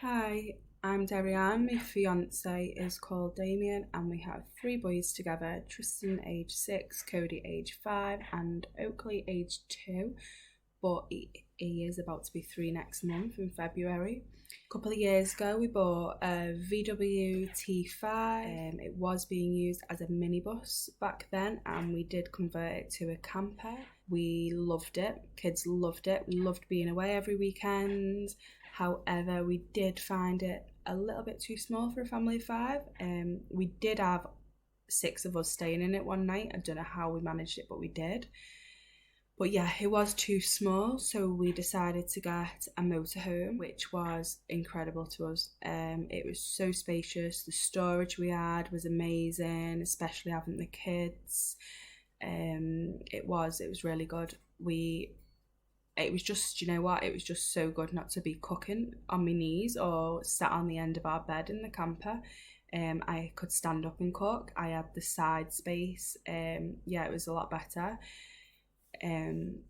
Hi, I'm Darianne. My fiance is called Damien, and we have three boys together: Tristan, age 6, Cody, age 5, and Oakley, age 2. But he is about to be 3 next month in February. A couple of years ago, we bought a VW T5. It was being used as a minibus back then, and we did convert it to a camper. We loved it. Kids loved it. We loved being away every weekend. However, we did find it a little bit too small for a family of 5. We did have 6 of us staying in it one night. I don't know how we managed it, but we did. But yeah, it was too small, so we decided to get a motorhome, which was incredible to us. It was so spacious. The storage we had was amazing, especially having the kids. It was really good. It was just, you know what, it was just so good not to be cooking on my knees or sat on the end of our bed in the camper. I could stand up and cook. I had the side space. Yeah, it was a lot better. In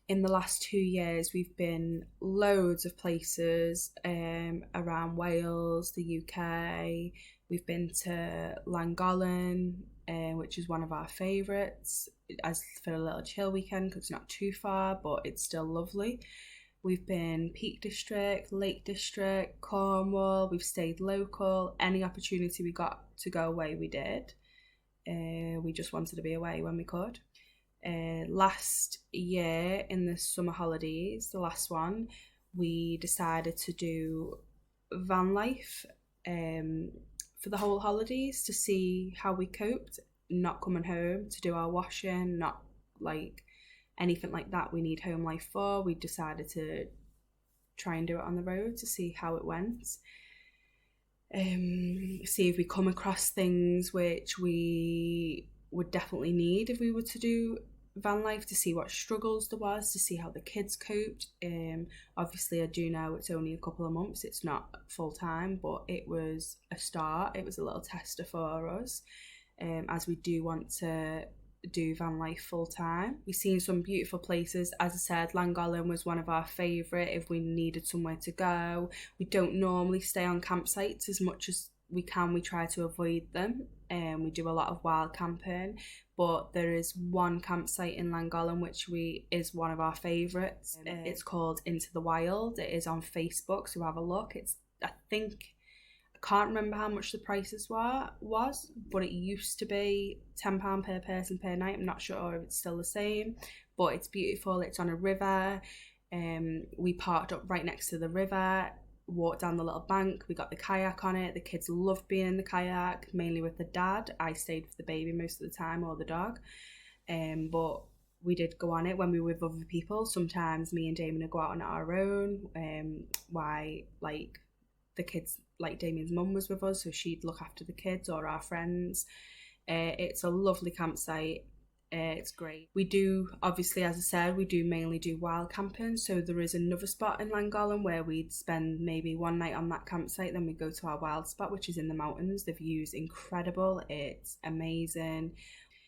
the last 2 years, we've been loads of places around Wales, the UK. We've been to Llangollen, which is one of our favourites, as for a little chill weekend because it's not too far, but it's still lovely. We've been Peak District, Lake District, Cornwall. We've stayed local. Any opportunity we got to go away, we did. We just wanted to be away when we could. Last year in the summer holidays, the last one, we decided to do van life for the whole holidays to see how we coped, not coming home to do our washing, not like anything like that we need home life for. We decided to try and do it on the road to see how it went. See if we come across things which we would definitely need if we were to do van life, to see what struggles there was, to see how the kids coped. Obviously I do know it's only a couple of months, it's not full time, but it was a start. It was a little tester for us, as we do want to do van life full time. We've seen some beautiful places. As I said, Llangollen was one of our favourite if we needed somewhere to go. We don't normally stay on campsites as much as we can. We try to avoid them, and we do a lot of wild camping, but there is one campsite in Llangollen which is one of our favourites. It's called Into the Wild. It is on Facebook, so have a look. I can't remember how much the prices was, but it used to be £10 per person per night. I'm not sure if it's still the same, but it's beautiful. It's on a river. We parked up right next to the river, walked down the little bank. We got the kayak on it. The kids loved being in the kayak, mainly with the dad. I stayed with the baby most of the time, or the dog. But we did go on it when we were with other people. Sometimes me and Damien would go out on our own. The kids, like Damien's mum was with us, so she'd look after the kids or our friends. It's a lovely campsite. It's great. We do, obviously, as I said, we do mainly do wild camping, so there is another spot in Llangollen where we'd spend maybe one night on that campsite, then we go to our wild spot, which is in the mountains. The view's incredible. It's amazing.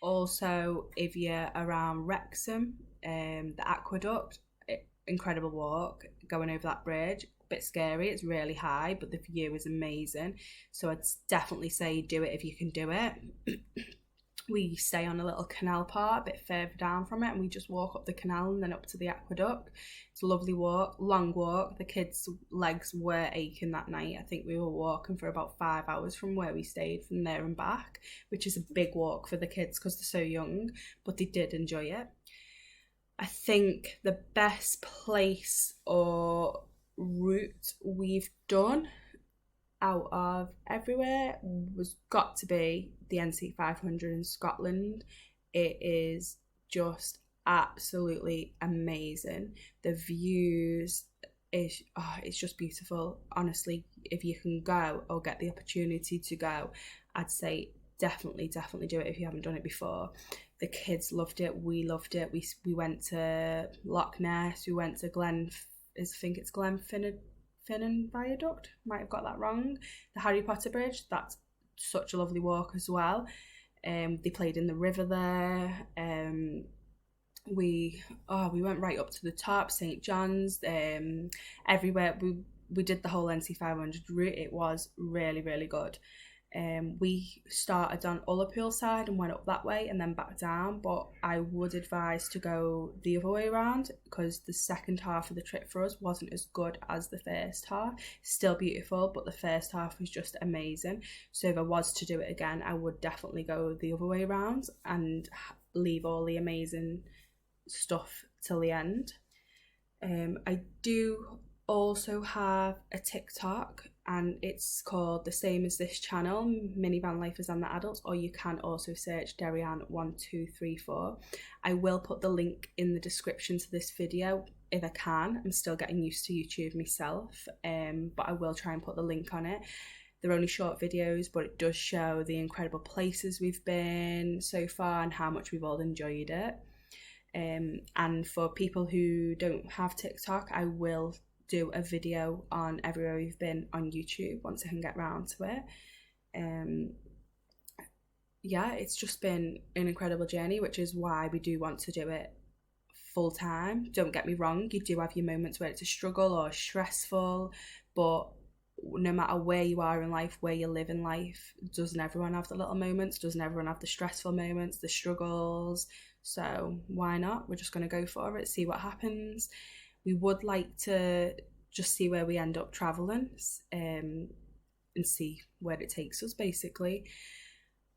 Also, if you're around Wrexham, the aqueduct, incredible walk going over that bridge. Bit scary, it's really high, but the view is amazing, so I'd definitely say do it if you can do it. We stay on a little canal part a bit further down from it, and we just walk up the canal and then up to the aqueduct. It's a lovely walk, long walk. The kids' legs were aching that night. I think we were walking for about 5 hours from where we stayed, from there and back, which is a big walk for the kids because they're so young, but they did enjoy it. I think the best place or route we've done out of everywhere was got to be the NC500 in Scotland. It is just absolutely amazing. The views it's just beautiful. Honestly, if you can go or get the opportunity to go, I'd say definitely do it if you haven't done it before. The kids loved it. We loved it. We went to Loch Ness. We went to I think it's Glenfinnan Viaduct. Might have got that wrong. The Harry Potter Bridge. That's such a lovely walk as well. They played in the river there. We went right up to the top, St John's. Everywhere we we did the whole NC500 route. It was really, really good. We started on Ullapool side and went up that way and then back down, but I would advise to go the other way around because the second half of the trip for us wasn't as good as the first half. Still beautiful, but the first half was just amazing. So if I was to do it again, I would definitely go the other way around and leave all the amazing stuff till the end. I do also have a TikTok, and it's called the same as this channel, Minivan Lifers and the Adults, or you can also search Derianne1234. I will put the link in the description to this video if I can. I'm still getting used to YouTube myself, but I will try and put the link on it. They're only short videos, but it does show the incredible places we've been so far and how much we've all enjoyed it. And for people who don't have TikTok, I will do a video on everywhere we've been on YouTube once I can get round to it. Yeah, it's just been an incredible journey, which is why we do want to do it full time. Don't get me wrong, you do have your moments where it's a struggle or stressful, but no matter where you are in life, where you live in life, doesn't everyone have the little moments? Doesn't everyone have the stressful moments, the struggles? So why not? We're just going to go for it, see what happens. We would like to just see where we end up travelling, and see where it takes us, basically.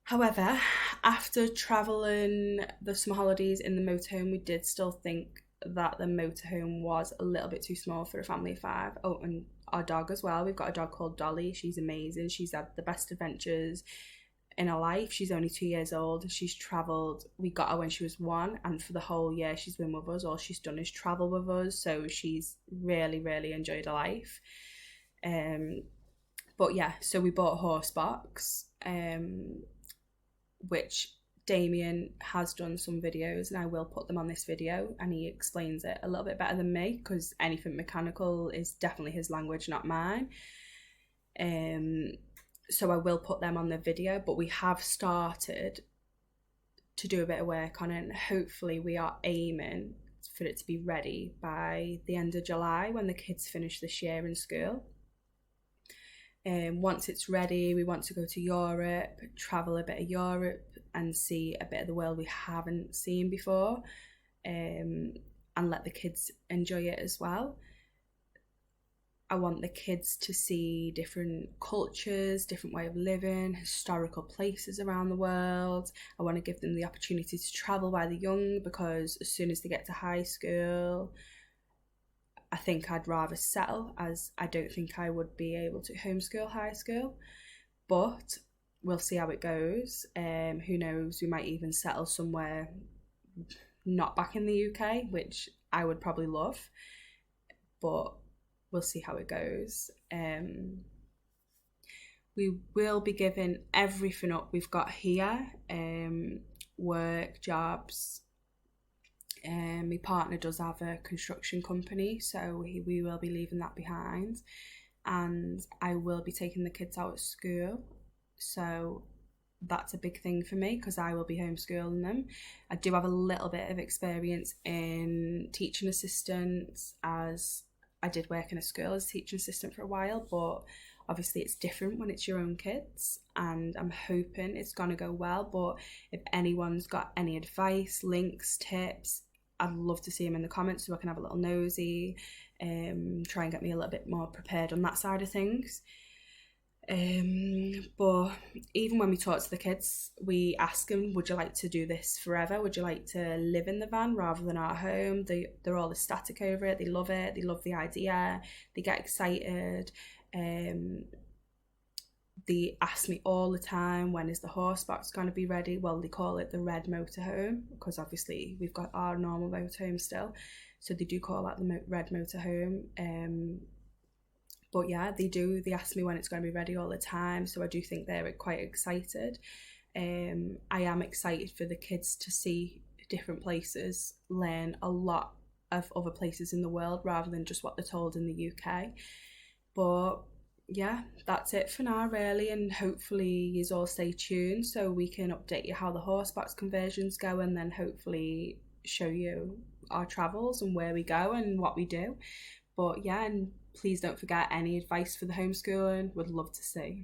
However, after travelling the summer holidays in the motorhome, we did still think that the motorhome was a little bit too small for a family of 5. Oh, and our dog as well. We've got a dog called Dolly. She's amazing. She's had the best adventures in her life. She's only 2 years old. She's travelled. We got her when she was 1, and for the whole year she's been with us. All she's done is travel with us, so she's really, really enjoyed her life. But yeah, so we bought a horse box, which Damien has done some videos, and I will put them on this video, and he explains it a little bit better than me because anything mechanical is definitely his language, not mine. So I will put them on the video, but we have started to do a bit of work on it, and hopefully we are aiming for it to be ready by the end of July when the kids finish this year in school. Once it's ready, we want to go to Europe, travel a bit of Europe and see a bit of the world we haven't seen before, and let the kids enjoy it as well. I want the kids to see different cultures, different way of living, historical places around the world. I want to give them the opportunity to travel while they're young, because as soon as they get to high school, I think I'd rather settle, as I don't think I would be able to homeschool high school. But we'll see how it goes. Who knows, we might even settle somewhere not back in the UK, which I would probably love. But we'll see how it goes. We will be giving everything up we've got here, work, jobs. My partner does have a construction company, so we will be leaving that behind, and I will be taking the kids out of school, so that's a big thing for me because I will be homeschooling them. I do have a little bit of experience in teaching assistants, as I did work in a school as a teaching assistant for a while, but obviously it's different when it's your own kids, and I'm hoping it's going to go well. But if anyone's got any advice, links, tips, I'd love to see them in the comments so I can have a little nosy, try and get me a little bit more prepared on that side of things. But even when we talk to the kids, we ask them, would you like to do this forever? Would you like to live in the van rather than our home? They're all ecstatic over it. They love it. They love the idea. They get excited. They ask me all the time, when is the horse box going to be ready? Well, they call it the red motorhome because obviously we've got our normal motorhome still, so they do call that the red motorhome. But yeah, they ask me when it's going to be ready all the time, so I do think they're quite excited. I am excited for the kids to see different places, learn a lot of other places in the world rather than just what they're told in the UK. But yeah, that's it for now really, and hopefully you all stay tuned so we can update you how the horsebox conversions go, and then hopefully show you our travels and where we go and what we do. But yeah, and please don't forget any advice for the homeschooling. Would love to see.